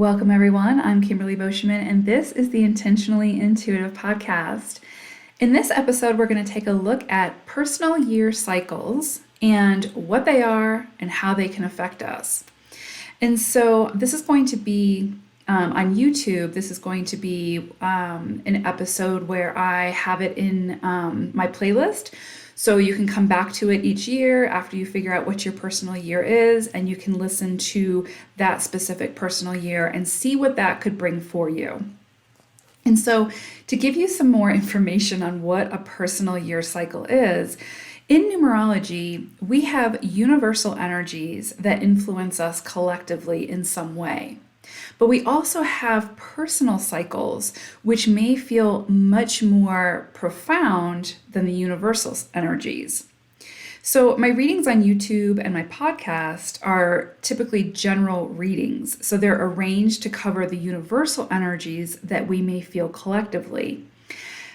Welcome, everyone. I'm Kimberly Boschman, and this is the Intentionally Intuitive podcast. In this episode, we're going to take a look at personal year cycles and what they are and how they can affect us. And so this is going to be on YouTube. This is going to be an episode where I have it in my playlist. So you can come back to it each year after you figure out what your personal year is, and you can listen to that specific personal year and see what that could bring for you. And so to give you some more information on what a personal year cycle is, in numerology, we have universal energies that influence us collectively in some way. But we also have personal cycles, which may feel much more profound than the universal energies. So my readings on YouTube and my podcast are typically general readings. So they're arranged to cover the universal energies that we may feel collectively.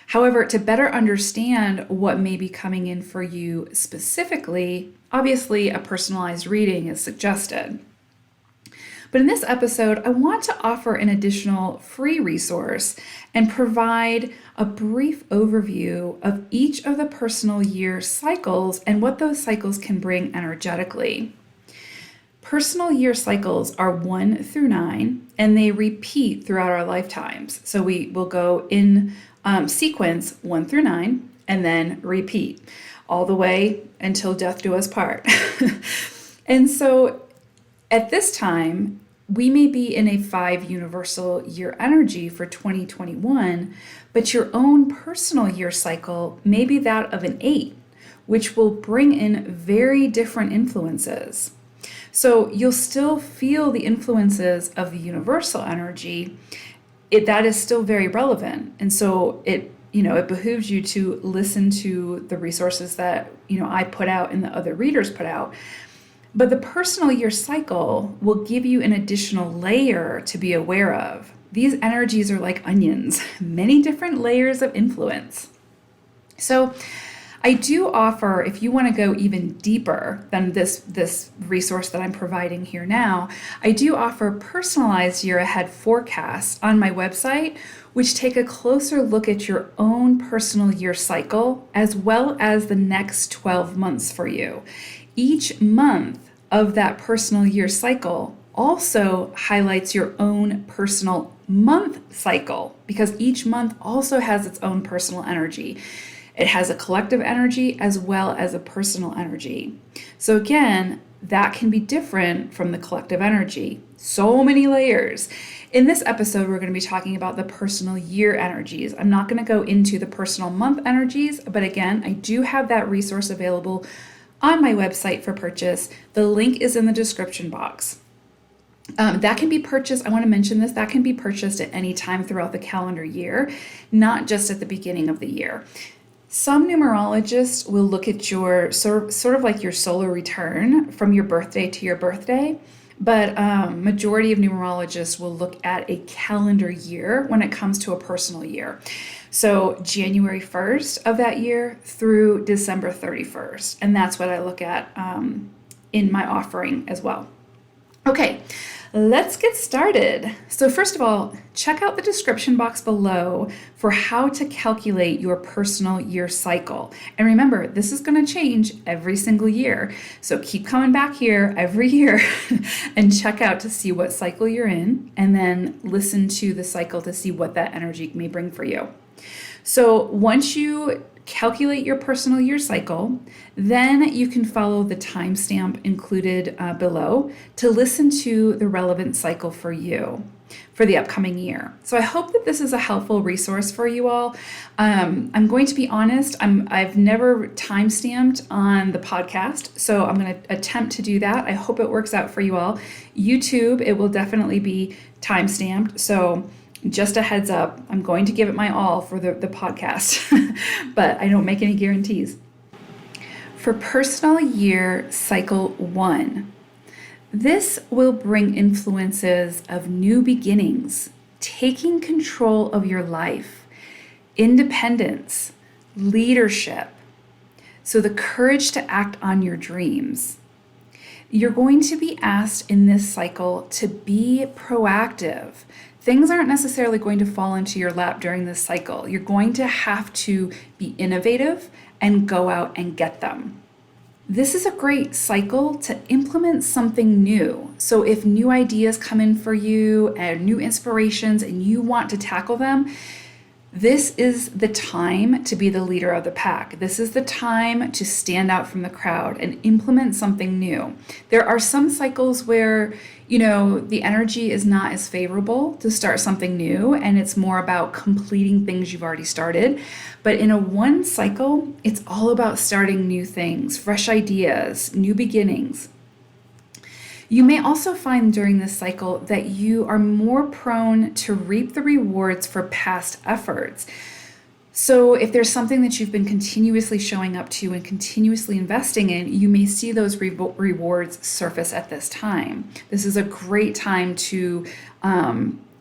However, to better understand what may be coming in for you specifically, obviously a personalized reading is suggested. But in this episode, I want to offer an additional free resource and provide a brief overview of each of the personal year cycles and what those cycles can bring energetically. Personal year cycles are 1 through 9, and they repeat throughout our lifetimes. So we will go in sequence 1 through 9 and then repeat all the way until death do us part. And so at this time, we may be in a 5 universal year energy for 2021, but your own personal year cycle may be that of an 8, which will bring in very different influences. So you'll still feel the influences of the universal energy. That is still very relevant. And so it behooves you to listen to the resources that, I put out and the other readers put out. But the personal year cycle will give you an additional layer to be aware of. These energies are like onions, many different layers of influence. So I do offer, if you want to go even deeper than this resource that I'm providing here now, I do offer personalized year ahead forecasts on my website, which take a closer look at your own personal year cycle, as well as the next 12 months for you. Each month of that personal year cycle also highlights your own personal month cycle, because each month also has its own personal energy. It has a collective energy as well as a personal energy. So again, that can be different from the collective energy. So many layers. In this episode, we're going to be talking about the personal year energies. I'm not going to go into the personal month energies, but again, I do have that resource available on my website for purchase. The link is in the description box. That can be purchased, I want to mention this, that can be purchased at any time throughout the calendar year, not just at the beginning of the year. Some numerologists will look at your sort of like your solar return from your birthday to your birthday, but majority of numerologists will look at a calendar year when it comes to a personal year. So January 1st of that year through December 31st. And that's what I look at in my offering as well. Okay, let's get started. So first of all, check out the description box below for how to calculate your personal year cycle. And remember, this is going to change every single year. So keep coming back here every year and check out to see what cycle you're in, and then listen to the cycle to see what that energy may bring for you. So once you calculate your personal year cycle, then you can follow the timestamp included below to listen to the relevant cycle for you for the upcoming year. So I hope that this is a helpful resource for you all. I'm going to be honest, I've never timestamped on the podcast, so I'm going to attempt to do that. I hope it works out for you all. YouTube, it will definitely be timestamped, so just a heads up, I'm going to give it my all for the podcast, but I don't make any guarantees. For personal year cycle 1, this will bring influences of new beginnings, taking control of your life, independence, leadership, so the courage to act on your dreams. You're going to be asked in this cycle to be proactive. Things aren't necessarily going to fall into your lap during this cycle. You're going to have to be innovative and go out and get them. This is a great cycle to implement something new. So if new ideas come in for you and new inspirations and you want to tackle them, this is the time to be the leader of the pack. This is the time to stand out from the crowd and implement something new. There are some cycles where, the energy is not as favorable to start something new, and it's more about completing things you've already started. But in a one cycle, it's all about starting new things, fresh ideas, new beginnings. You may also find during this cycle that you are more prone to reap the rewards for past efforts. So if there's something that you've been continuously showing up to and continuously investing in, you may see those rewards surface at this time. This is a great time to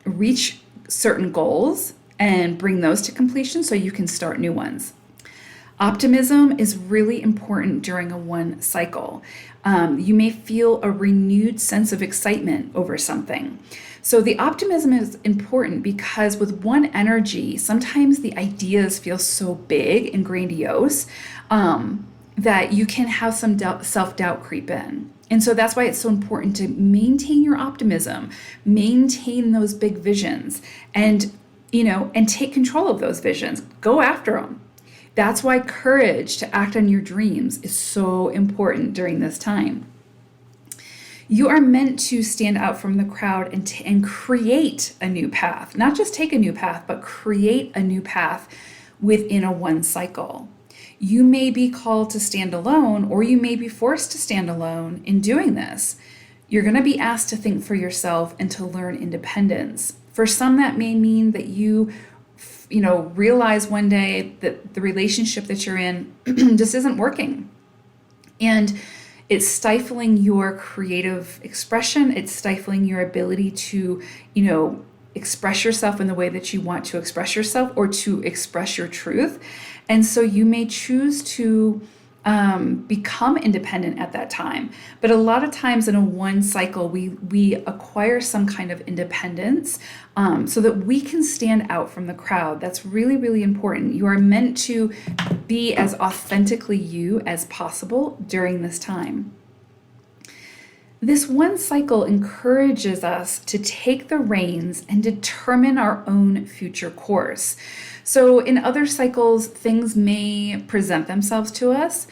reach certain goals and bring those to completion so you can start new ones. Optimism is really important during a one cycle. You may feel a renewed sense of excitement over something. So the optimism is important because with one energy, sometimes the ideas feel so big and grandiose that you can have some self-doubt creep in. And so that's why it's so important to maintain your optimism, maintain those big visions, and take control of those visions. Go after them. That's why courage to act on your dreams is so important during this time. You are meant to stand out from the crowd and create a new path, not just take a new path, but create a new path within a one cycle. You may be called to stand alone, or you may be forced to stand alone in doing this. You're going to be asked to think for yourself and to learn independence. For some, that may mean that you realize one day that the relationship that you're in just isn't working. And it's stifling your creative expression. It's stifling your ability to, express yourself in the way that you want to express yourself or to express your truth. And so you may choose to become independent at that time. But a lot of times in a one cycle, we acquire some kind of independence so that we can stand out from the crowd. That's really, really important. You are meant to be as authentically you as possible during this time. This one cycle encourages us to take the reins and determine our own future course. So in other cycles, things may present themselves to us,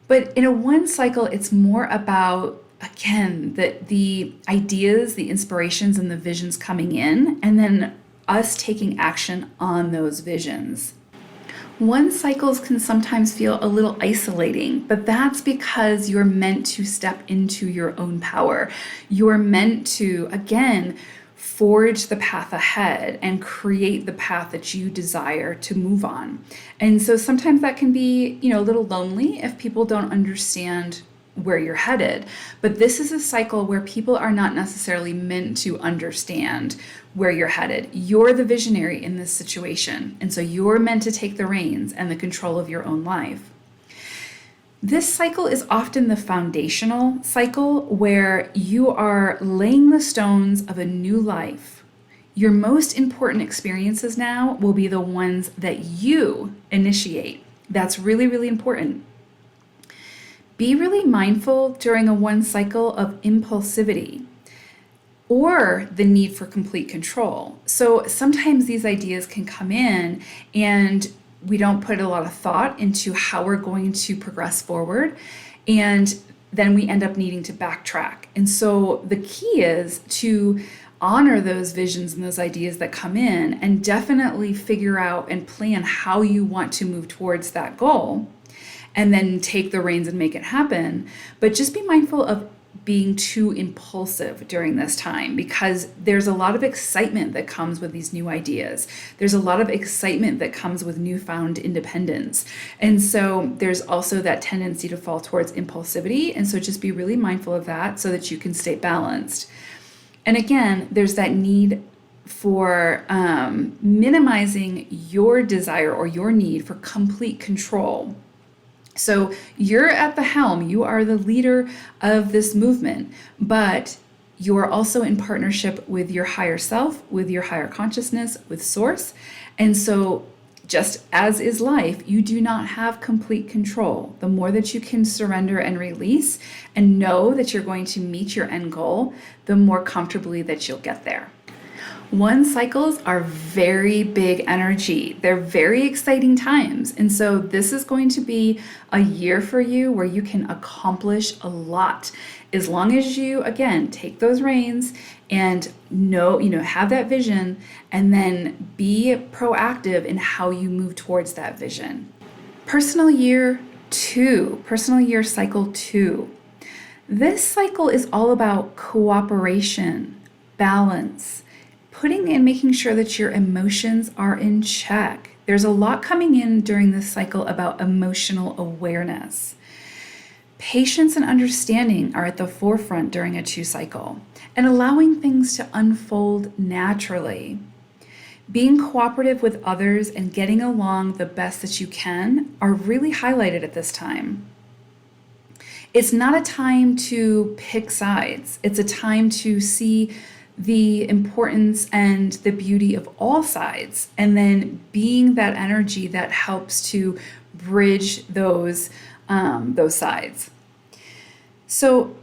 but in a one cycle, it's more about, again, the ideas, the inspirations, and the visions coming in, and then us taking action on those visions. One cycles can sometimes feel a little isolating, but that's because you're meant to step into your own power. You're meant to, again, forge the path ahead and create the path that you desire to move on. And so sometimes that can be, a little lonely if people don't understand where you're headed. But this is a cycle where people are not necessarily meant to understand where you're headed. You're the visionary in this situation. And so you're meant to take the reins and the control of your own life. This cycle is often the foundational cycle where you are laying the stones of a new life. Your most important experiences now will be the ones that you initiate. That's really, really important. Be really mindful during a one cycle of impulsivity or the need for complete control. So sometimes these ideas can come in and we don't put a lot of thought into how we're going to progress forward, and then we end up needing to backtrack. And so the key is to honor those visions and those ideas that come in and definitely figure out and plan how you want to move towards that goal, and then take the reins and make it happen. But just be mindful of being too impulsive during this time, because there's a lot of excitement that comes with these new ideas. There's a lot of excitement that comes with newfound independence. And so there's also that tendency to fall towards impulsivity. And so just be really mindful of that so that you can stay balanced. And again, there's that need for minimizing your desire or your need for complete control. So you're at the helm, you are the leader of this movement, but you are also in partnership with your higher self, with your higher consciousness, with source. And so just as is life, you do not have complete control. The more that you can surrender and release and know that you're going to meet your end goal, the more comfortably that you'll get there. 1 cycles are very big energy. They're very exciting times. And so this is going to be a year for you where you can accomplish a lot. As long as you, again, take those reins and have that vision and then be proactive in how you move towards that vision. Personal year cycle 2. This cycle is all about cooperation, balance, making sure that your emotions are in check. There's a lot coming in during this cycle about emotional awareness. Patience and understanding are at the forefront during a 2 cycle, and allowing things to unfold naturally. Being cooperative with others and getting along the best that you can are really highlighted at this time. It's not a time to pick sides. It's a time to see the importance and the beauty of all sides, and then being that energy that helps to bridge those sides. So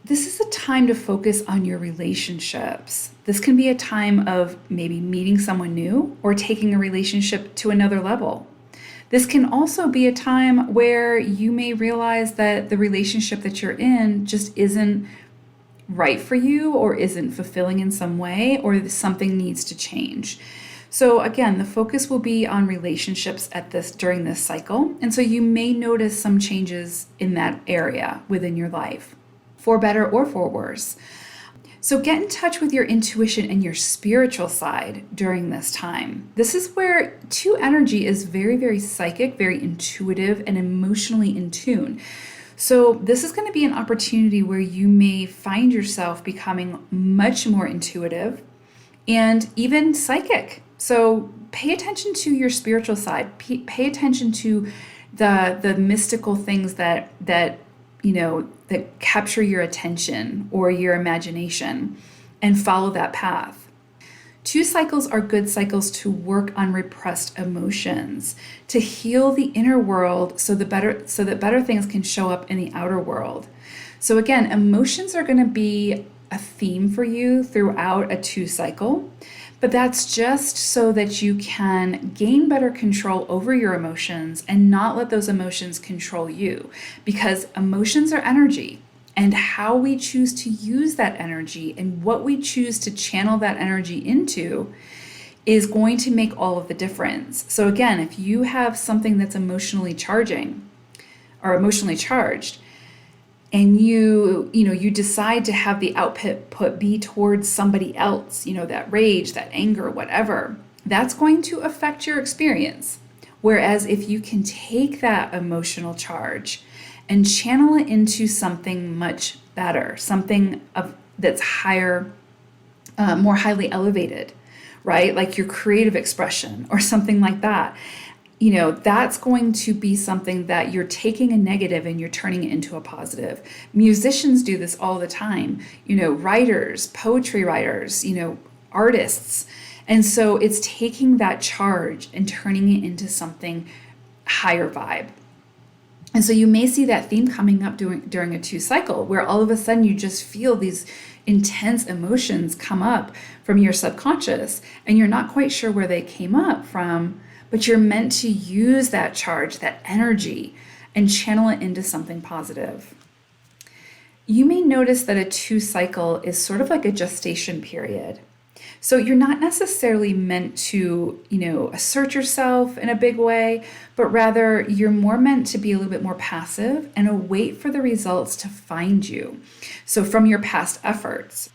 this is a time to focus on your relationships. This can be a time of maybe meeting someone new or taking a relationship to another level. This can also be a time where you may realize that the relationship that you're in just isn't right for you or isn't fulfilling in some way, or something needs to change. So again, the focus will be on relationships during this cycle. And so you may notice some changes in that area within your life, for better or for worse. So get in touch with your intuition and your spiritual side during this time. This is where 2 energy is very, very psychic, very intuitive, and emotionally in tune. So this is going to be an opportunity where you may find yourself becoming much more intuitive and even psychic. So pay attention to your spiritual side. Pay attention to the mystical things that capture your attention or your imagination, and follow that path. 2 cycles are good cycles to work on repressed emotions, to heal the inner world so that better things can show up in the outer world. So again, emotions are going to be a theme for you throughout a 2 cycle, but that's just so that you can gain better control over your emotions and not let those emotions control you, because emotions are energy. And how we choose to use that energy and what we choose to channel that energy into is going to make all of the difference. So again, if you have something that's emotionally charged, and you decide to have the output be towards somebody else, that rage, that anger, whatever, that's going to affect your experience. Whereas if you can take that emotional charge and channel it into something much better, something that's higher, more highly elevated, right? Like your creative expression or something like that. That's going to be something that you're taking a negative and you're turning it into a positive. Musicians do this all the time, writers, poetry writers, artists. And so it's taking that charge and turning it into something higher vibe. And so you may see that theme coming up during a 2 cycle, where all of a sudden you just feel these intense emotions come up from your subconscious, and you're not quite sure where they came up from, but you're meant to use that charge, that energy, and channel it into something positive. You may notice that a 2 cycle is sort of like a gestation period. So you're not necessarily meant to, assert yourself in a big way, but rather you're more meant to be a little bit more passive and await for the results to find you. So from your past efforts.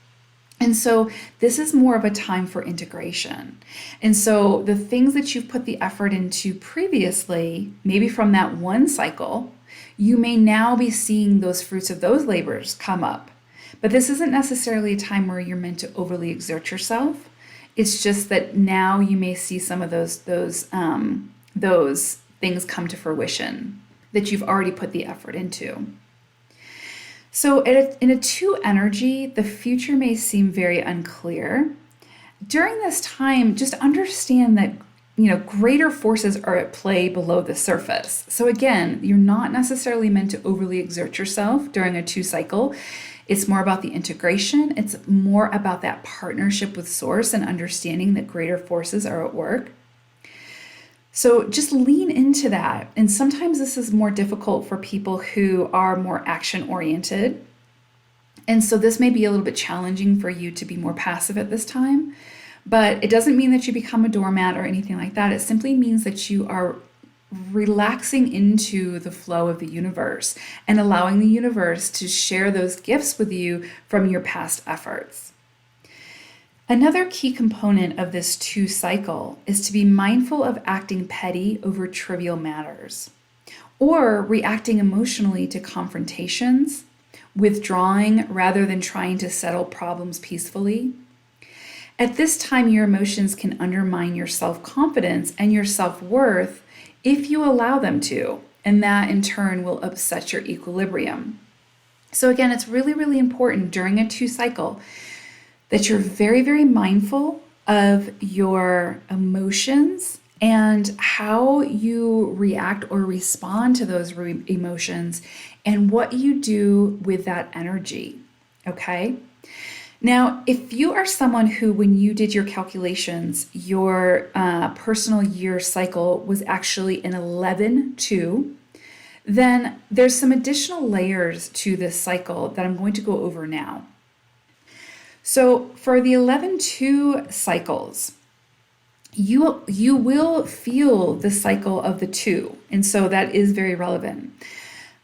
And so this is more of a time for integration. And so the things that you've put the effort into previously, maybe from that 1 cycle, you may now be seeing those fruits of those labors come up. But this isn't necessarily a time where you're meant to overly exert yourself. It's just that now you may see some of those things come to fruition. that you've already put the effort into. So in a 2 energy, the future may seem very unclear. During this time, just understand that greater forces are at play below the surface. So again, you're not necessarily meant to overly exert yourself during a 2 cycle. It's more about the integration. It's more about that partnership with Source and understanding that greater forces are at work. So just lean into that. And sometimes this is more difficult for people who are more action oriented. And so this may be a little bit challenging for you to be more passive at this time. But it doesn't mean that you become a doormat or anything like that. It simply means that you are relaxing into the flow of the universe and allowing the universe to share those gifts with you from your past efforts. Another key component of this 2 cycle is to be mindful of acting petty over trivial matters, or reacting emotionally to confrontations, withdrawing rather than trying to settle problems peacefully. At this time, your emotions can undermine your self-confidence and your self-worth if you allow them to, and that in turn will upset your equilibrium. So again, it's really, really important during a 2 cycle that you're very, very mindful of your emotions and how you react or respond to those emotions and what you do with that energy, okay? Now, if you are someone who, when you did your calculations, your personal year cycle was actually an 11-2, then there's some additional layers to this cycle that I'm going to go over now. So for the 11-2 cycles, you will feel the cycle of the 2, and so that is very relevant.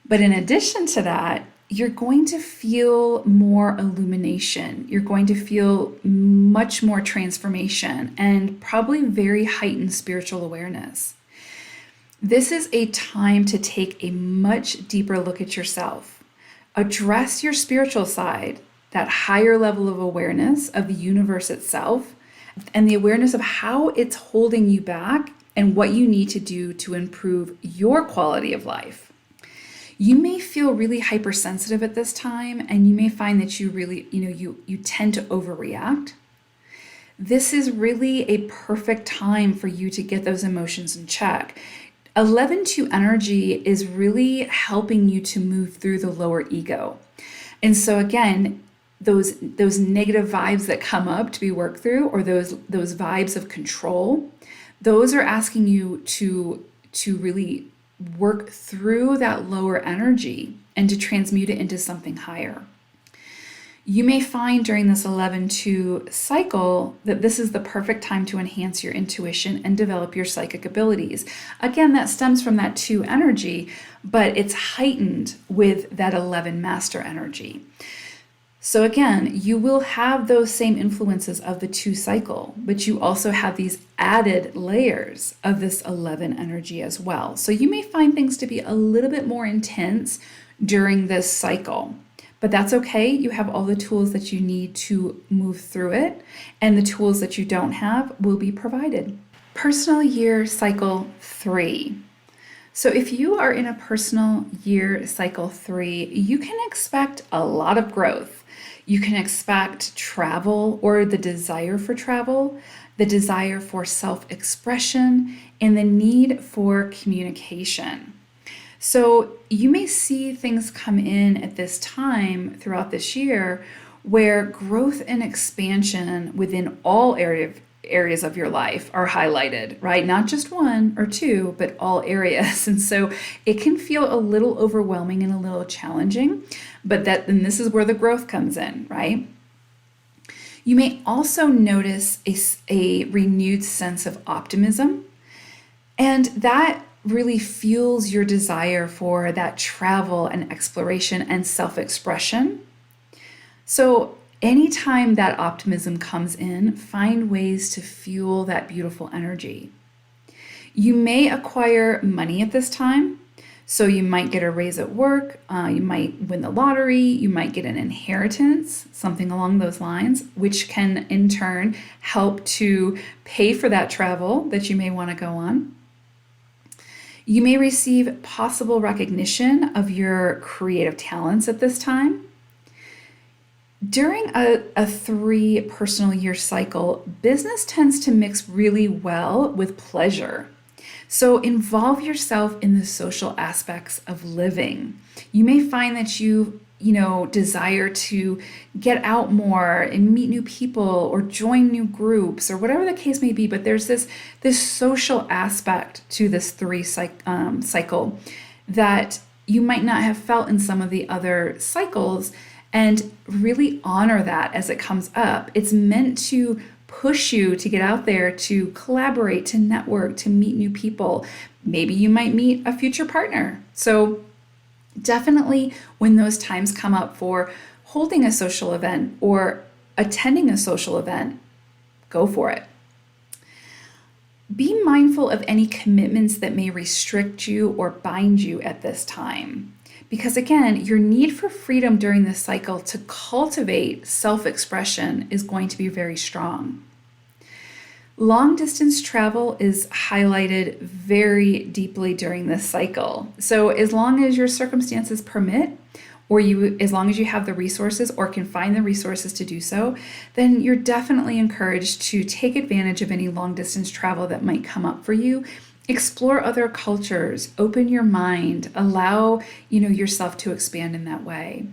But in addition to that, you're going to feel more illumination. You're going to feel much more transformation and probably very heightened spiritual awareness. This is a time to take a much deeper look at yourself. Address your spiritual side, that higher level of awareness of the universe itself, and the awareness of how it's holding you back and what you need to do to improve your quality of life. You may feel really hypersensitive at this time, and you may find that you really, you tend to overreact. This is really a perfect time for you to get those emotions in check. 11-2 energy is really helping you to move through the lower ego. And so again, those negative vibes that come up to be worked through, or those vibes of control, those are asking you to really work through that lower energy and to transmute it into something higher. You may find during this 11-2 cycle that this is the perfect time to enhance your intuition and develop your psychic abilities. Again, that stems from that 2 energy, but it's heightened with that 11 master energy. So again, you will have those same influences of the 2 cycle, but you also have these added layers of this 11 energy as well. So you may find things to be a little bit more intense during this cycle, but that's okay. You have all the tools that you need to move through it, and the tools that you don't have will be provided. Personal year cycle 3. So if you are in a personal year cycle 3, you can expect a lot of growth. You can expect travel, or the desire for travel, the desire for self-expression, and the need for communication. So you may see things come in at this time throughout this year where growth and expansion within all areas of your life are highlighted, right? Not just 1 or 2, but all areas. And so it can feel a little overwhelming and a little challenging, but then this is where the growth comes in, right? You may also notice a renewed sense of optimism, and that really fuels your desire for that travel and exploration and self-expression. So anytime that optimism comes in, find ways to fuel that beautiful energy. You may acquire money at this time. So you might get a raise at work, you might win the lottery, you might get an inheritance, something along those lines, which can in turn help to pay for that travel that you may want to go on. You may receive possible recognition of your creative talents at this time. During a 3 personal year cycle, business tends to mix really well with pleasure. So involve yourself in the social aspects of living. You may find that you desire to get out more and meet new people or join new groups or whatever the case may be, but there's this social aspect to this 3 cycle that you might not have felt in some of the other cycles, and really honor that as it comes up. It's meant to push you to get out there, to collaborate, to network, to meet new people. Maybe you might meet a future partner. So definitely when those times come up for holding a social event or attending a social event, go for it. Be mindful of any commitments that may restrict you or bind you at this time. Because again, your need for freedom during this cycle to cultivate self-expression is going to be very strong. Long distance travel is highlighted very deeply during this cycle. So as long as your circumstances permit, or as long as you have the resources or can find the resources to do so, then you're definitely encouraged to take advantage of any long distance travel that might come up for you. Explore other cultures, open your mind, allow yourself to expand in that way.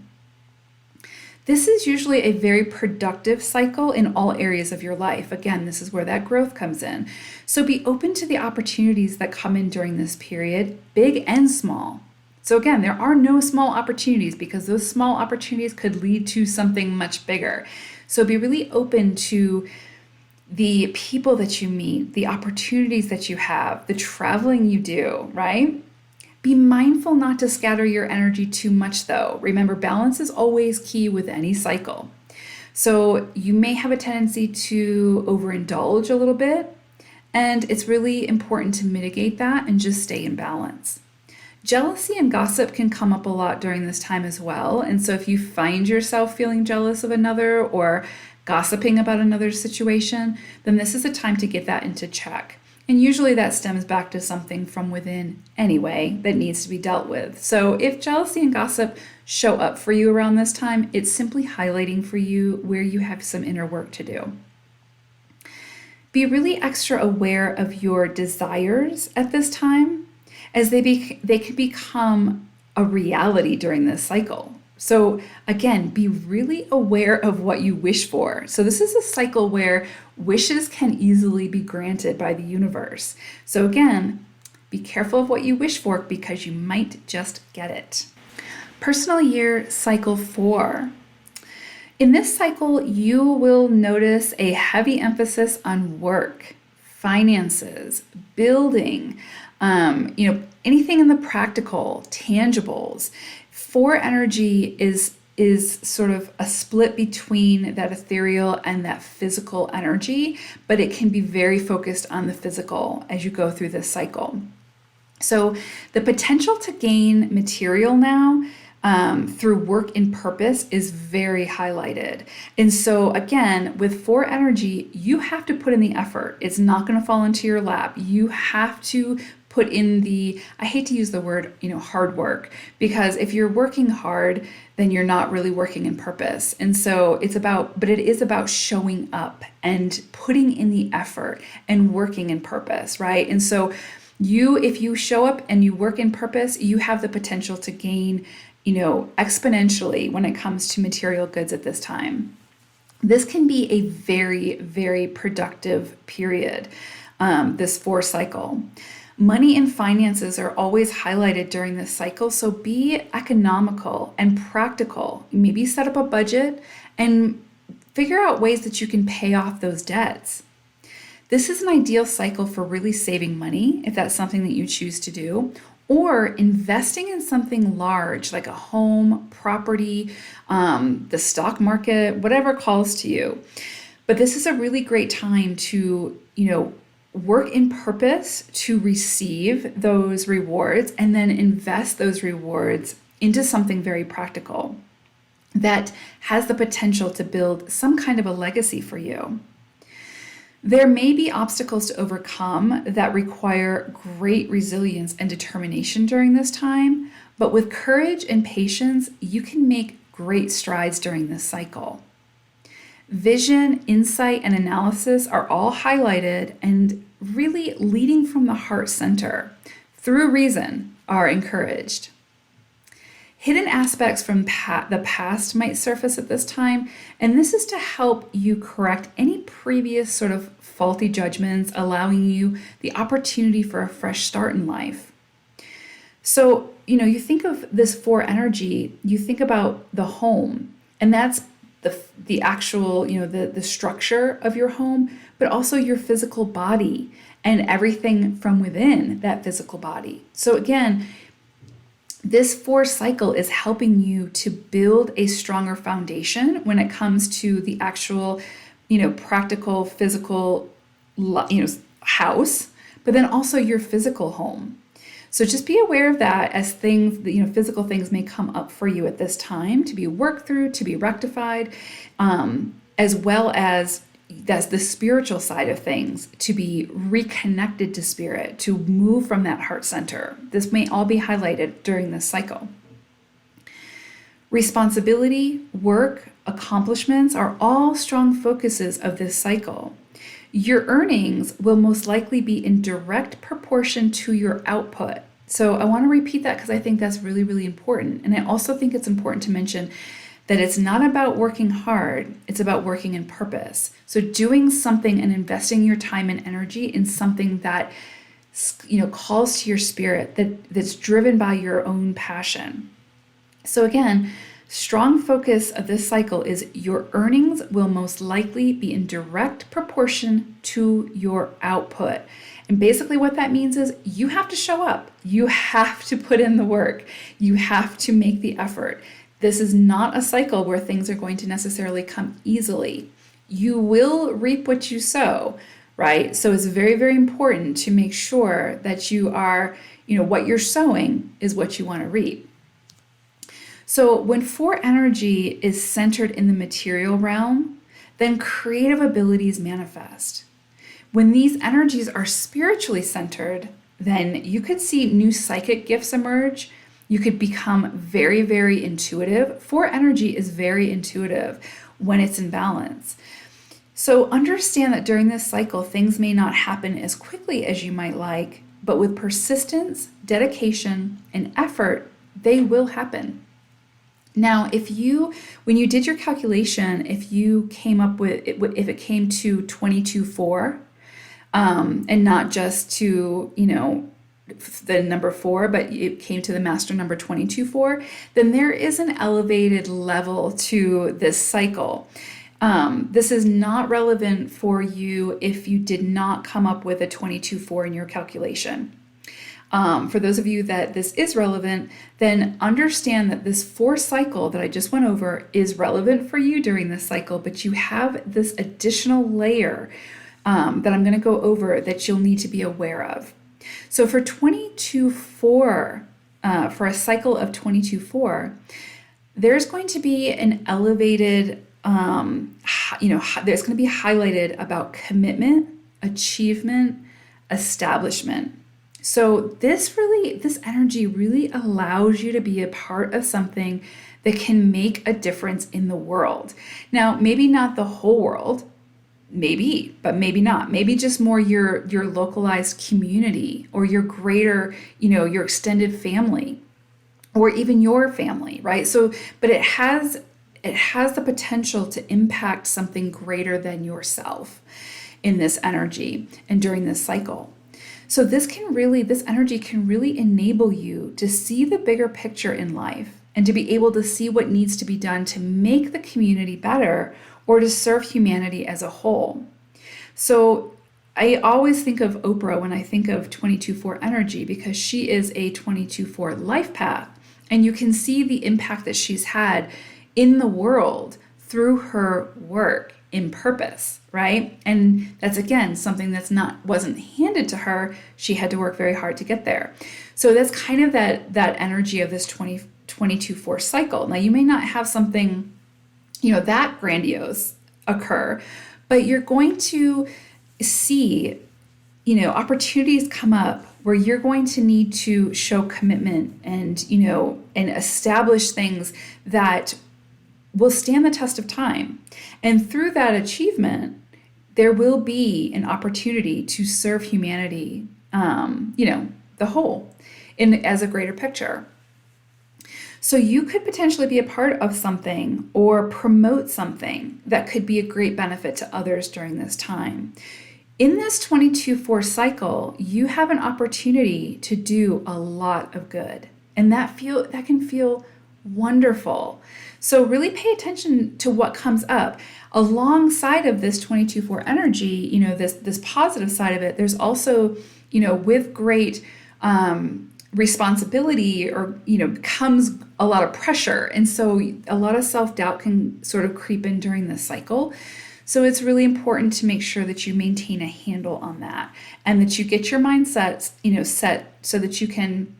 This is usually a very productive cycle in all areas of your life. Again, this is where that growth comes in. So be open to the opportunities that come in during this period, big and small. So again, there are no small opportunities because those small opportunities could lead to something much bigger. So be really open to the people that you meet, the opportunities that you have, the traveling you do, right? Be mindful not to scatter your energy too much though. Remember, balance is always key with any cycle. So you may have a tendency to overindulge a little bit, and it's really important to mitigate that and just stay in balance. Jealousy and gossip can come up a lot during this time as well. And so if you find yourself feeling jealous of another or gossiping about another situation, then this is a time to get that into check. And usually that stems back to something from within anyway that needs to be dealt with. So if jealousy and gossip show up for you around this time, it's simply highlighting for you where you have some inner work to do. Be really extra aware of your desires at this time, as they can become a reality during this cycle. So again, be really aware of what you wish for. So this is a cycle where wishes can easily be granted by the universe. So again, be careful of what you wish for because you might just get it. Personal year cycle 4. In this cycle, you will notice a heavy emphasis on work, finances, building, anything in the practical, tangibles. 4 energy is sort of a split between that ethereal and that physical energy, but it can be very focused on the physical as you go through this cycle. So the potential to gain material now through work in purpose is very highlighted. And so again, with 4 energy, you have to put in the effort. It's not going to fall into your lap. You have to put in I hate to use the word, hard work, because if you're working hard, then you're not really working in purpose. And so it is about showing up and putting in the effort and working in purpose, right? And so if you show up and you work in purpose, you have the potential to gain, exponentially when it comes to material goods at this time. This can be a very, very productive period, this 4 cycle. Money and finances are always highlighted during this cycle, so be economical and practical. Maybe set up a budget and figure out ways that you can pay off those debts. This is an ideal cycle for really saving money, if that's something that you choose to do, or investing in something large like a home, property, the stock market, whatever calls to you. But this is a really great time to, work in purpose to receive those rewards and then invest those rewards into something very practical that has the potential to build some kind of a legacy for you. There may be obstacles to overcome that require great resilience and determination during this time, but with courage and patience, you can make great strides during this cycle. Vision, insight, and analysis are all highlighted and really leading from the heart center through reason are encouraged. Hidden aspects from the past might surface at this time, and this is to help you correct any previous sort of faulty judgments, allowing you the opportunity for a fresh start in life. So, you think of this 4 energy, you think about the home, and that's the actual, the structure of your home, but also your physical body and everything from within that physical body. So again, this 4 cycle is helping you to build a stronger foundation when it comes to the actual, practical, physical, house, but then also your physical home. So just be aware of that as things, physical things may come up for you at this time to be worked through, to be rectified, as well as that's the spiritual side of things, to be reconnected to spirit, to move from that heart center. This may all be highlighted during this cycle. Responsibility, work, accomplishments are all strong focuses of this cycle. Your earnings will most likely be in direct proportion to your output. So I want to repeat that because I think that's really, really important. And I also think it's important to mention that it's not about working hard, it's about working in purpose. So doing something and investing your time and energy in something that calls to your spirit, that's driven by your own passion. So again, strong focus of this cycle is your earnings will most likely be in direct proportion to your output. And basically what that means is you have to show up. You have to put in the work. You have to make the effort. This is not a cycle where things are going to necessarily come easily. You will reap what you sow, right? So it's very, very important to make sure that you are, what you're sowing is what you want to reap. So when 4 energy is centered in the material realm, then creative abilities manifest. When these energies are spiritually centered, then you could see new psychic gifts emerge. You could become very, very intuitive. 4 energy is very intuitive when it's in balance. So understand that during this cycle, things may not happen as quickly as you might like, but with persistence, dedication, and effort, they will happen. Now, when you did your calculation, if you came up with, if it came to 22.4, and not just to, the number 4, but it came to the master number 22.4, then there is an elevated level to this cycle. This is not relevant for you if you did not come up with a 22.4 in your calculation. For those of you that this is relevant, then understand that this 4 cycle that I just went over is relevant for you during this cycle, but you have this additional layer that I'm going to go over that you'll need to be aware of. So for 22.4, for a cycle of 22.4, there's going to be an elevated, there's going to be highlighted about commitment, achievement, establishment. So this energy really allows you to be a part of something that can make a difference in the world. Now, maybe not the whole world, maybe, but maybe not. Maybe just more your localized community or your greater, your extended family or even your family, right? So, but it has the potential to impact something greater than yourself in this energy and during this cycle. So this energy can really enable you to see the bigger picture in life and to be able to see what needs to be done to make the community better or to serve humanity as a whole. So I always think of Oprah when I think of 22.4 energy because she is a 22.4 life path, and you can see the impact that she's had in the world through her work in purpose, right? And that's again something wasn't handed to her. She had to work very hard to get there. So that's kind of that energy of this 22.4 cycle. Now you may not have something that grandiose occur, but you're going to see, opportunities come up where you're going to need to show commitment and, and establish things that will stand the test of time. And through that achievement, there will be an opportunity to serve humanity, the whole, as a greater picture. So you could potentially be a part of something or promote something that could be a great benefit to others during this time. In this 22-4 cycle, you have an opportunity to do a lot of good, and that can feel wonderful. So really pay attention to what comes up. Alongside of this 22-4 energy, this positive side of it, there's also, with great responsibility comes a lot of pressure. And so a lot of self-doubt can sort of creep in during this cycle. So it's really important to make sure that you maintain a handle on that and that you get your mindset, set so that you can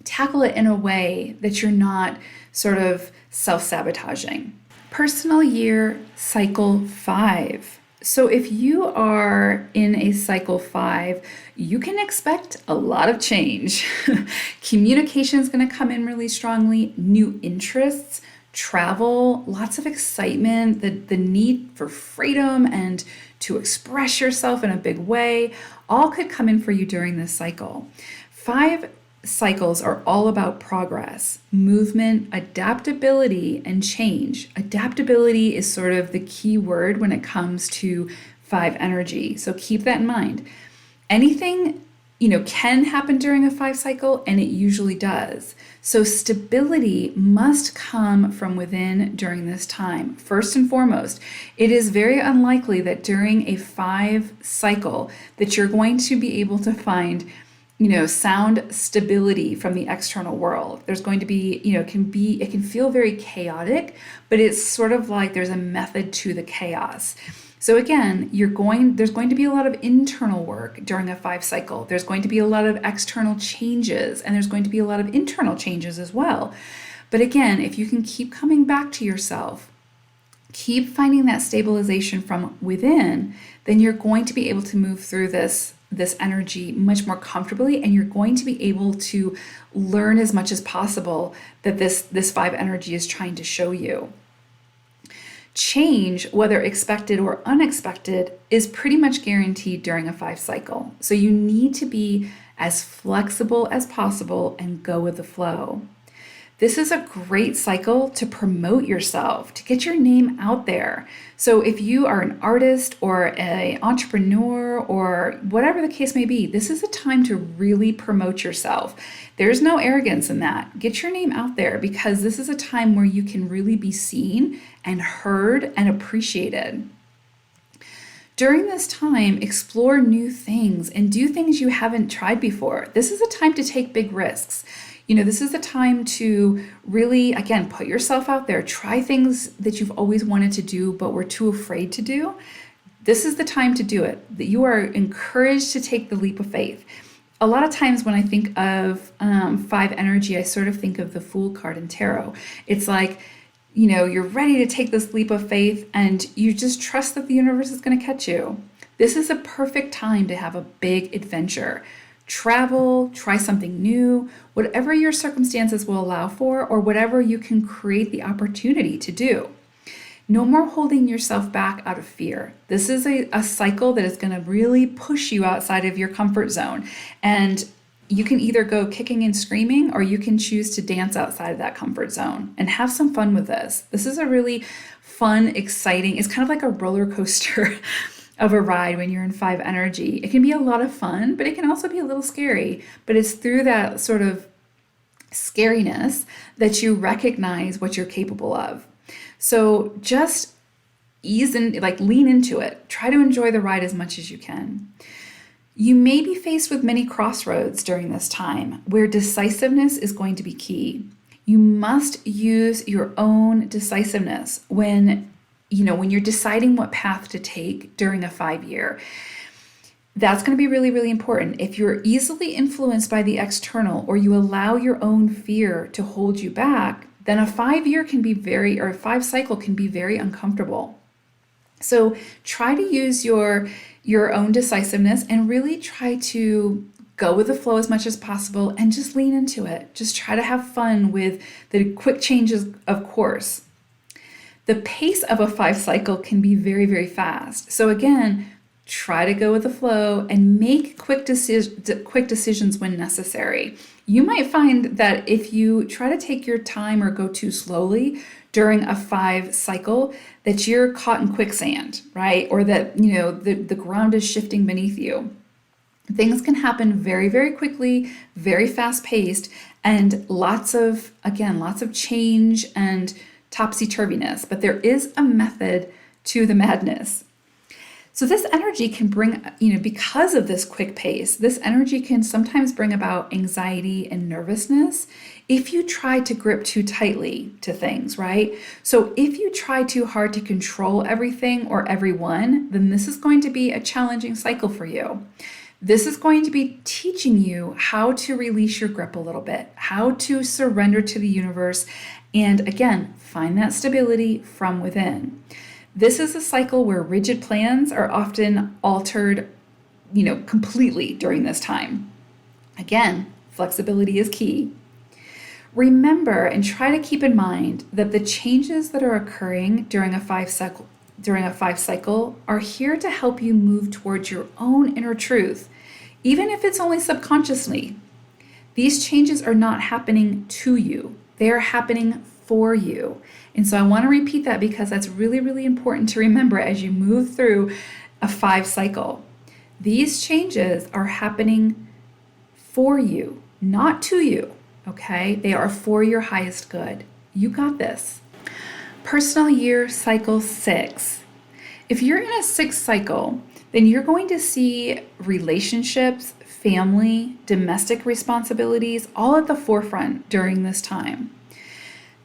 tackle it in a way that you're not sort of self-sabotaging. Personal year cycle 5. So if you are in a cycle 5, you can expect a lot of change. Communication is going to come in really strongly, new interests, travel, lots of excitement, the need for freedom and to express yourself in a big way, all could come in for you during this cycle. 5 cycles are all about progress, movement, adaptability, and change. Adaptability is sort of the key word when it comes to 5 energy. So keep that in mind. Anything, can happen during a 5 cycle, and it usually does. So stability must come from within during this time. First and foremost, it is very unlikely that during a 5 cycle that you're going to be able to find sound stability from the external world. There's going to be, it can feel very chaotic, but it's sort of like there's a method to the chaos. So again, there's going to be a lot of internal work during a 5 cycle. There's going to be a lot of external changes, and there's going to be a lot of internal changes as well. But again, if you can keep coming back to yourself, keep finding that stabilization from within, then you're going to be able to move through this energy much more comfortably, and you're going to be able to learn as much as possible that this 5 energy is trying to show you. Change, whether expected or unexpected, is pretty much guaranteed during a 5 cycle. So you need to be as flexible as possible and go with the flow. This is a great cycle to promote yourself, to get your name out there. So if you are an artist or an entrepreneur or whatever the case may be, this is a time to really promote yourself. There's no arrogance in that. Get your name out there, because this is a time where you can really be seen and heard and appreciated. During this time, explore new things and do things you haven't tried before. This is a time to take big risks. This is a time to really, again, put yourself out there, try things that you've always wanted to do but were too afraid to do. This is the time to do it. That you are encouraged to take the leap of faith. A lot of times when I think of 5 energy, I sort of think of the Fool card in tarot. It's like, you're ready to take this leap of faith and you just trust that the universe is going to catch you. This is a perfect time to have a big adventure. Travel, try something new, whatever your circumstances will allow for, or whatever you can create the opportunity to do. No more holding yourself back out of fear. This is a cycle that is going to really push you outside of your comfort zone. And you can either go kicking and screaming, or you can choose to dance outside of that comfort zone and have some fun with this. This is a really fun, exciting, it's kind of like a roller coaster of a ride when you're in 5 energy. It can be a lot of fun, but it can also be a little scary. But it's through that sort of scariness that you recognize what you're capable of. So just lean into it. Try to enjoy the ride as much as you can. You may be faced with many crossroads during this time where decisiveness is going to be key. You must use your own decisiveness when you're deciding what path to take during a 5-year. That's going to be really, really important. If you're easily influenced by the external, or you allow your own fear to hold you back, then a 5 cycle can be very uncomfortable. So try to use your own decisiveness and really try to go with the flow as much as possible and just lean into it. Just try to have fun with the quick changes of course. The pace of a 5 cycle can be very, very fast. So again, try to go with the flow and make quick decisions when necessary. You might find that if you try to take your time or go too slowly during a 5 cycle, that you're caught in quicksand, right? Or that, the ground is shifting beneath you. Things can happen very, very quickly, very fast paced, and lots of change and topsy-turviness, but there is a method to the madness. So this energy can bring, because of this quick pace, this energy can sometimes bring about anxiety and nervousness if you try to grip too tightly to things, right? So if you try too hard to control everything or everyone, then this is going to be a challenging cycle for you. This is going to be teaching you how to release your grip a little bit, how to surrender to the universe, and again, find that stability from within. This is a cycle where rigid plans are often altered, completely during this time. Again, flexibility is key. Remember and try to keep in mind that the changes that are occurring during a 5 cycle are here to help you move towards your own inner truth, even if it's only subconsciously. These changes are not happening to you. They are happening for you. And so I want to repeat that because that's really, really important to remember as you move through a 5 cycle. These changes are happening for you, not to you, okay? They are for your highest good. You got this. Personal year cycle 6. If you're in a 6 cycle, then you're going to see relationships, family, domestic responsibilities all at the forefront during this time.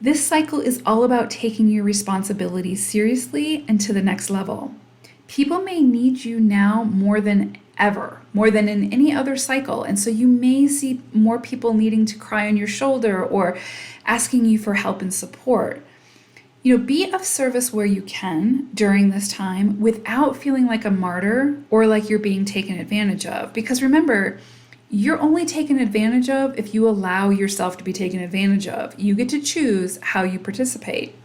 This cycle is all about taking your responsibilities seriously and to the next level. People may need you now more than ever, more than in any other cycle. And so you may see more people needing to cry on your shoulder or asking you for help and support. Be of service where you can during this time without feeling like a martyr or like you're being taken advantage of. Because remember, you're only taken advantage of if you allow yourself to be taken advantage of. You get to choose how you participate.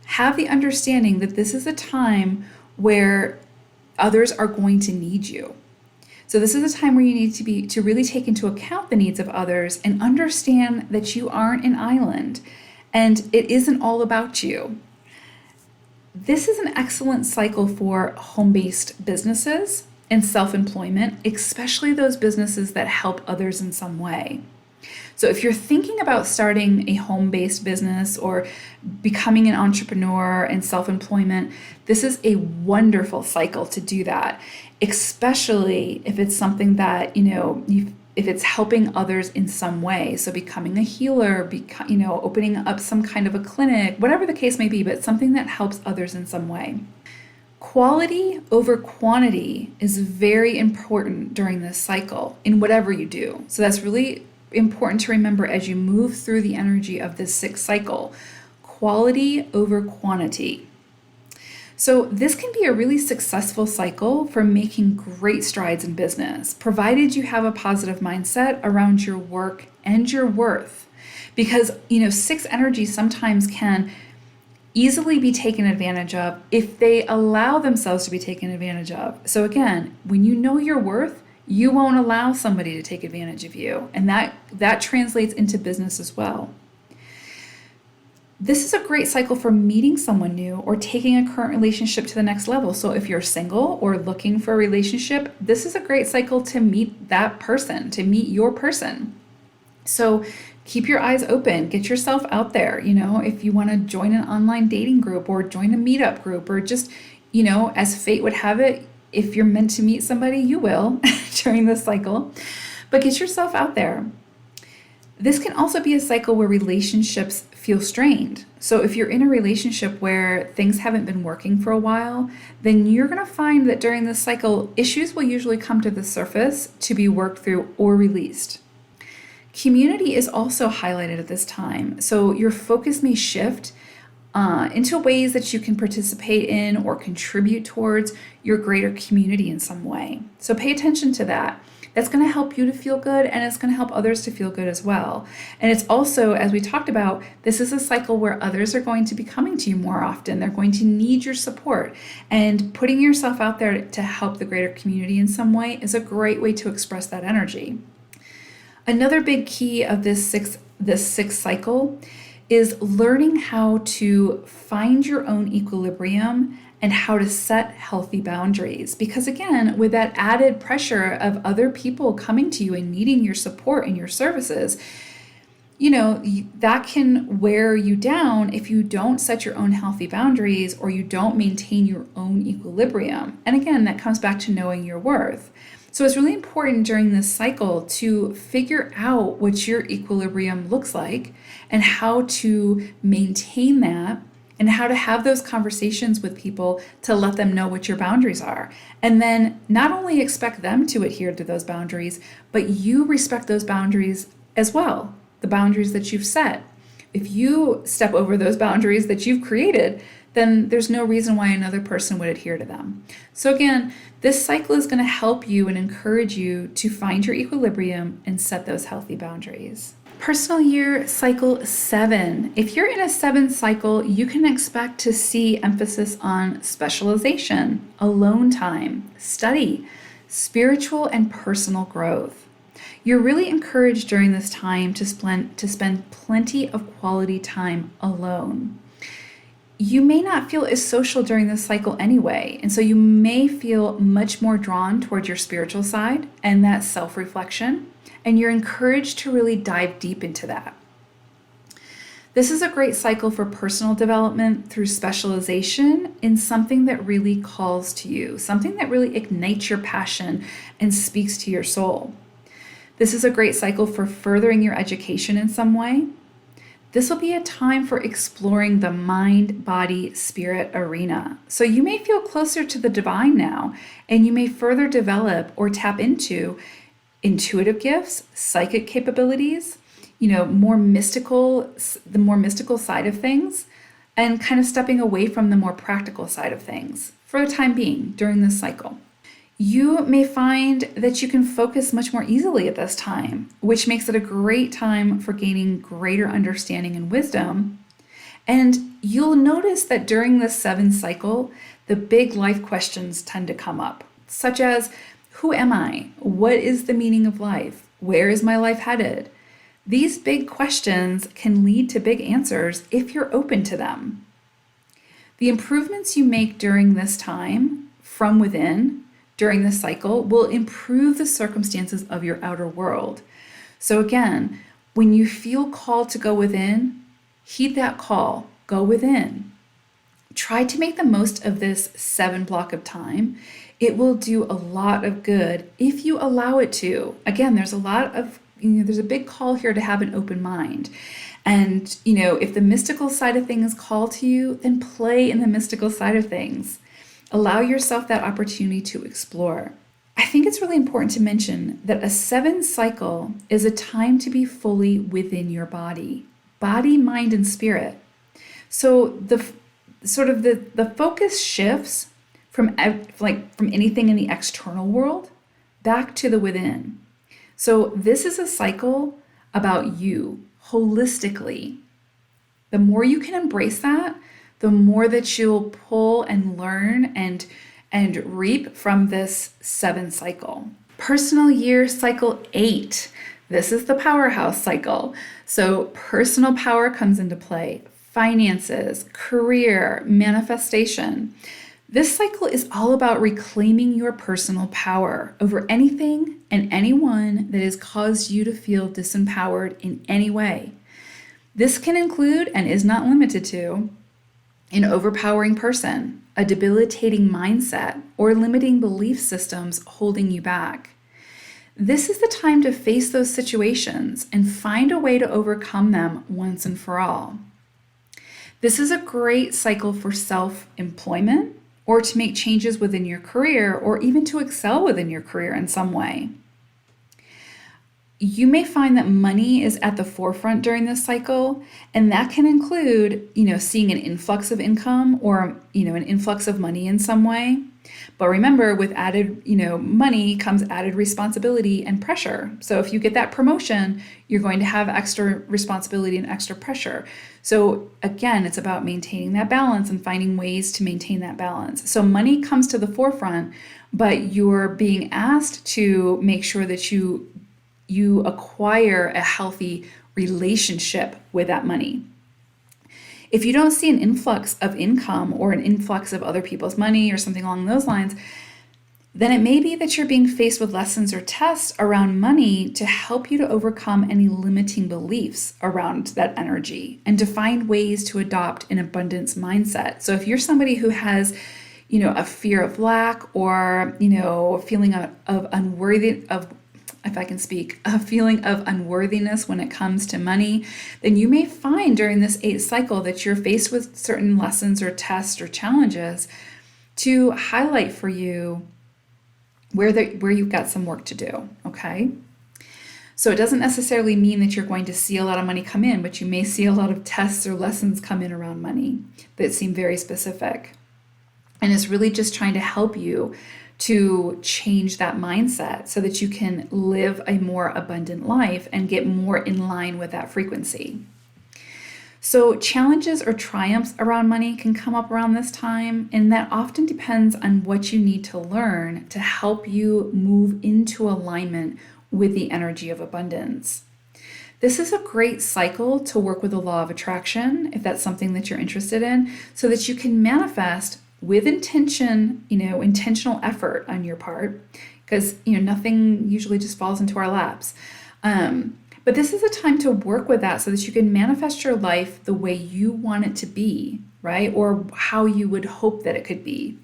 Have the understanding that this is a time where others are going to need you. So this is a time where you need to really take into account the needs of others and understand that you aren't an island and it isn't all about you. This is an excellent cycle for home-based businesses and self-employment, especially those businesses that help others in some way. So if you're thinking about starting a home-based business or becoming an entrepreneur and self-employment, this is a wonderful cycle to do that, especially if it's something that, if it's helping others in some way. So becoming a healer, opening up some kind of a clinic, whatever the case may be, but something that helps others in some way. Quality over quantity is very important during this cycle in whatever you do. So that's really important to remember as you move through the energy of this 6 cycle. Quality over quantity. So this can be a really successful cycle for making great strides in business, provided you have a positive mindset around your work and your worth. Because, 6 energy sometimes can easily be taken advantage of if they allow themselves to be taken advantage of. So again, when you know your worth, you won't allow somebody to take advantage of you. And that translates into business as well. This is a great cycle for meeting someone new or taking a current relationship to the next level. So if you're single or looking for a relationship, this is a great cycle to meet that person, to meet your person. So keep your eyes open, get yourself out there. If you want to join an online dating group or join a meetup group or just, as fate would have it, if you're meant to meet somebody, you will during this cycle, but get yourself out there. This can also be a cycle where relationships feel strained. So if you're in a relationship where things haven't been working for a while, then you're going to find that during this cycle, issues will usually come to the surface to be worked through or released. Community is also highlighted at this time. So your focus may shift into ways that you can participate in or contribute towards your greater community in some way. So pay attention to that. That's going to help you to feel good, and it's going to help others to feel good as well. And it's also, as we talked about, this is a cycle where others are going to be coming to you more often. They're going to need your support. And putting yourself out there to help the greater community in some way is a great way to express that energy. Another big key of this sixth cycle is learning how to find your own equilibrium and how to set healthy boundaries. Because again, with that added pressure of other people coming to you and needing your support and your services, that can wear you down if you don't set your own healthy boundaries or you don't maintain your own equilibrium. And again, that comes back to knowing your worth. So it's really important during this cycle to figure out what your equilibrium looks like and how to maintain that and how to have those conversations with people to let them know what your boundaries are. And then not only expect them to adhere to those boundaries, but you respect those boundaries as well, the boundaries that you've set. If you step over those boundaries that you've created, then there's no reason why another person would adhere to them. So again, this cycle is going to help you and encourage you to find your equilibrium and set those healthy boundaries. Personal year cycle 7. If you're in a 7 cycle, you can expect to see emphasis on specialization, alone time, study, spiritual and personal growth. You're really encouraged during this time to spend plenty of quality time alone. You may not feel as social during this cycle anyway, and so you may feel much more drawn towards your spiritual side and that self-reflection, and you're encouraged to really dive deep into that. This is a great cycle for personal development through specialization in something that really calls to you, something that really ignites your passion and speaks to your soul. This is a great cycle for furthering your education in some way. This will be a time for exploring the mind, body, spirit arena. So you may feel closer to the divine now, and you may further develop or tap into intuitive gifts, psychic capabilities, the more mystical side of things, and kind of stepping away from the more practical side of things for the time being during this cycle. You may find that you can focus much more easily at this time, which makes it a great time for gaining greater understanding and wisdom. And you'll notice that during this 7 cycle, the big life questions tend to come up, such as, who am I? What is the meaning of life? Where is my life headed? These big questions can lead to big answers if you're open to them. The improvements you make during this time from within during this cycle will improve the circumstances of your outer world. So again, when you feel called to go within, heed that call, go within. Try to make the most of this 7 block of time. It will do a lot of good if you allow it to. Again, there's a big call here to have an open mind. And, if the mystical side of things call to you, then play in the mystical side of things. Allow yourself that opportunity to explore. I think it's really important to mention that a 7 cycle is a time to be fully within your body, mind, and spirit. So the focus shifts from anything in the external world back to the within. So this is a cycle about you holistically. The more you can embrace that, the more that you'll pull and learn and reap from this 7 cycle. Personal year cycle 8. This is the powerhouse cycle. So personal power comes into play, finances, career, manifestation. This cycle is all about reclaiming your personal power over anything and anyone that has caused you to feel disempowered in any way. This can include, and is not limited to, an overpowering person, a debilitating mindset, or limiting belief systems holding you back. This is the time to face those situations and find a way to overcome them once and for all. This is a great cycle for self-employment or to make changes within your career or even to excel within your career in some way. you may find that money is at the forefront during this cycle, and that can include, seeing an influx of income or, an influx of money in some way. But remember, with added, money comes added responsibility and pressure. So if you get that promotion, you're going to have extra responsibility and extra pressure. So again, it's about maintaining that balance and finding ways to maintain that balance. So money comes to the forefront, but you're being asked to make sure that you acquire a healthy relationship with that money. If you don't see an influx of income or an influx of other people's money or something along those lines, then it may be that you're being faced with lessons or tests around money to help you to overcome any limiting beliefs around that energy and to find ways to adopt an abundance mindset. So if you're somebody who has, a fear of lack or, a feeling of a feeling of unworthiness when it comes to money, then you may find during this 8th cycle that you're faced with certain lessons or tests or challenges to highlight for you where you've got some work to do, okay? So it doesn't necessarily mean that you're going to see a lot of money come in, but you may see a lot of tests or lessons come in around money that seem very specific. And it's really just trying to help you to change that mindset so that you can live a more abundant life and get more in line with that frequency. So challenges or triumphs around money can come up around this time, and that often depends on what you need to learn to help you move into alignment with the energy of abundance. This is a great cycle to work with the law of attraction, if that's something that you're interested in, so that you can manifest with intention, intentional effort on your part, because, nothing usually just falls into our laps. But this is a time to work with that so that you can manifest your life the way you want it to be, right? Or how you would hope that it could be.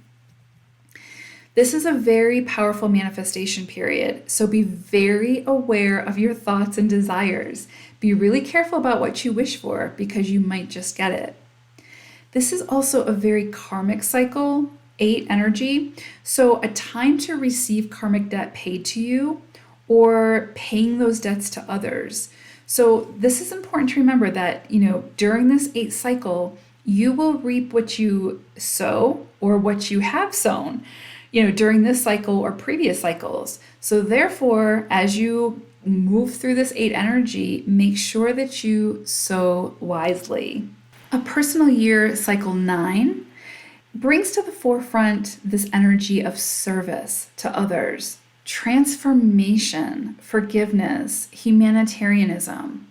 This is a very powerful manifestation period, so be very aware of your thoughts and desires. Be really careful about what you wish for because you might just get it. This is also a very karmic cycle, 8 energy, so a time to receive karmic debt paid to you or paying those debts to others. So this is important to remember that, during this 8 cycle, you will reap what you sow or what you have sown, during this cycle or previous cycles. So therefore, as you move through this 8 energy, make sure that you sow wisely. A personal year, cycle 9, brings to the forefront this energy of service to others, transformation, forgiveness, humanitarianism.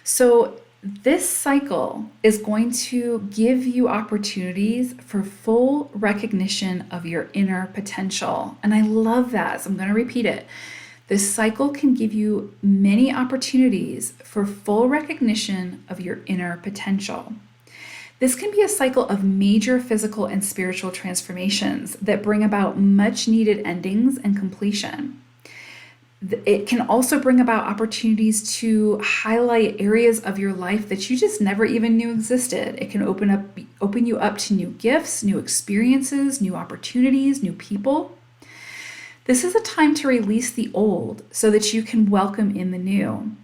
So this cycle is going to give you opportunities for full recognition of your inner potential. And I love that, so I'm going to repeat it. This cycle can give you many opportunities for full recognition of your inner potential. This can be a cycle of major physical and spiritual transformations that bring about much needed endings and completion. It can also bring about opportunities to highlight areas of your life that you just never even knew existed. It can open you up to new gifts, new experiences, new opportunities, new people. This is a time to release the old so that you can welcome in the new.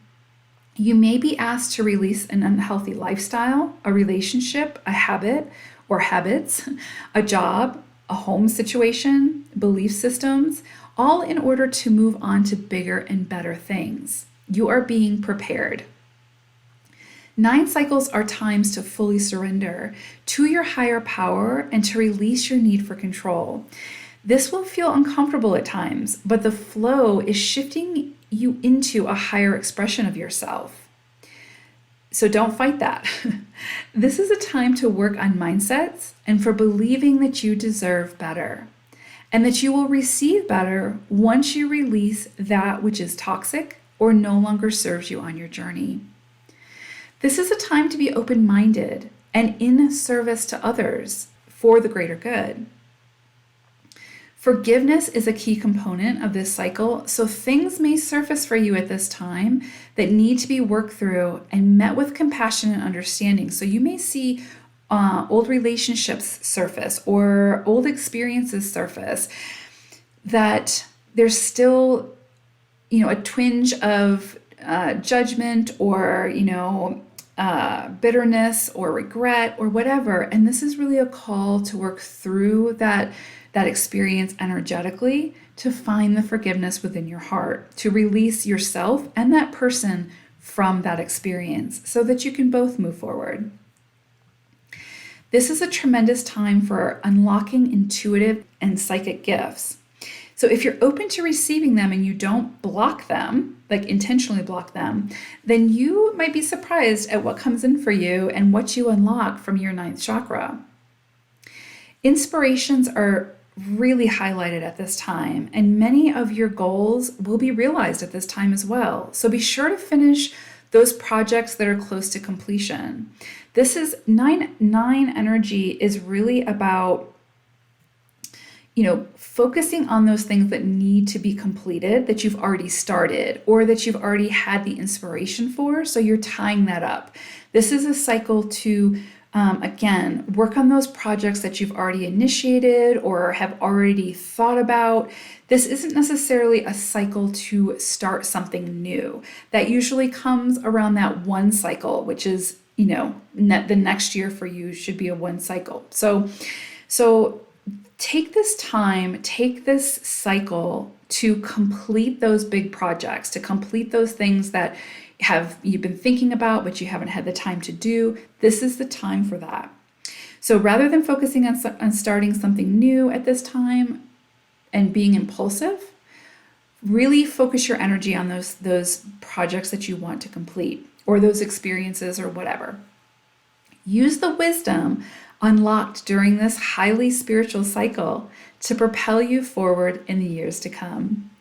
You may be asked to release an unhealthy lifestyle, a relationship, a habit or habits, a job, a home situation, belief systems, all in order to move on to bigger and better things. You are being prepared. 9 cycles are times to fully surrender to your higher power and to release your need for control. This will feel uncomfortable at times, but the flow is shifting you into a higher expression of yourself. So don't fight that. This is a time to work on mindsets and for believing that you deserve better and that you will receive better once you release that which is toxic or no longer serves you on your journey. This is a time to be open-minded and in service to others for the greater good. Forgiveness is a key component of this cycle, so things may surface for you at this time that need to be worked through and met with compassion and understanding. So you may see old relationships surface or old experiences surface that there's still a twinge of judgment or, bitterness or regret or whatever. And this is really a call to work through that experience energetically, to find the forgiveness within your heart, to release yourself and that person from that experience so that you can both move forward. This is a tremendous time for unlocking intuitive and psychic gifts. So if you're open to receiving them and you don't block them, like intentionally block them, then you might be surprised at what comes in for you and what you unlock from your ninth chakra. Inspirations are really highlighted at this time, and many of your goals will be realized at this time as well. So be sure to finish those projects that are close to completion. This is 9 energy is really about focusing on those things that need to be completed, that you've already started or that you've already had the inspiration for. So you're tying that up. This is a cycle to, again, work on those projects that you've already initiated or have already thought about. This isn't necessarily a cycle to start something new. That usually comes around that one cycle, which is, the next year for you should be a one cycle. So take this time, take this cycle to complete those big projects, to complete those things that you've been thinking about, but you haven't had the time to do. This is the time for that. So rather than focusing on starting something new at this time and being impulsive, really focus your energy on those projects that you want to complete or those experiences or whatever. Use the wisdom unlocked during this highly spiritual cycle to propel you forward in the years to come.